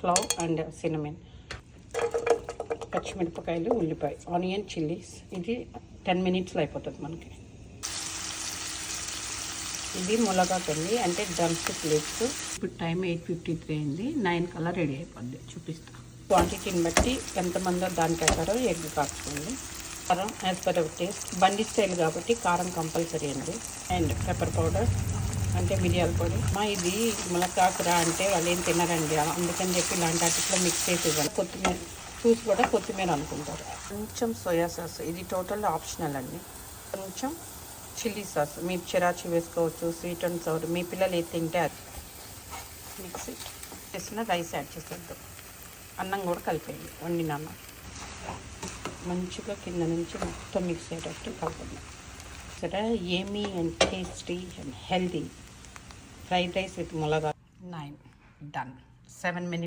Clove and cinnamon, పచ్చిమిరపకాయలు, ఉల్లిపాయ, onion, chillies. ఇది 10 మినిట్స్లో అయిపోతుంది మనకి. ఇది ములగాకండి, అంటే డ్రమ్ స్టిక్ లీవ్స్. ఇప్పుడు టైం 8:53 అయింది. 9 కల్లా రెడీ అయిపోద్ది. చూపిస్తా. క్వాంటిటీని బట్టి ఎంతమందో దానికి వేస్తారో ఎగ్ కాచుకోండి. కారం యాజ్ పర్ అవర్ టేస్ట్. బండి స్టైల్ కాబట్టి కారం కంపల్సరీ అండి. అండ్ పెప్పర్ పౌడర్ అంటే మిరియాల పొడి. ఇది ములక్కాకురా అంటే వాళ్ళు ఏం తినరండి, అందుకని చెప్పి ఇలాంటి వాటిలో మిక్స్ చేసి ఇవ్వాలి. కొత్తిమీర చూసి కూడా కొత్తిమీర అనుకుంటారు. కొంచెం సోయా సాస్, ఇది టోటల్ ఆప్షనల్ అండి. కొంచెం చిల్లీ సాస్, మీరు చిరాచి వేసుకోవచ్చు, స్వీట్ అండ్ సౌర్, మీ పిల్లలు ఏది తింటే అది. మిక్సీ చేసిన రైస్ యాడ్ చేసేద్దాం. అన్నం కూడా కలిపేయండి, వండిన అన్నం మంచిగా కింద నుంచి మొత్తం మిక్స్ అయ్యేటట్టు కలుపుకుందాం. సరే, ఏమీ and tasty and healthy fried rice with ములగా. 9 డన్. 7 minutes.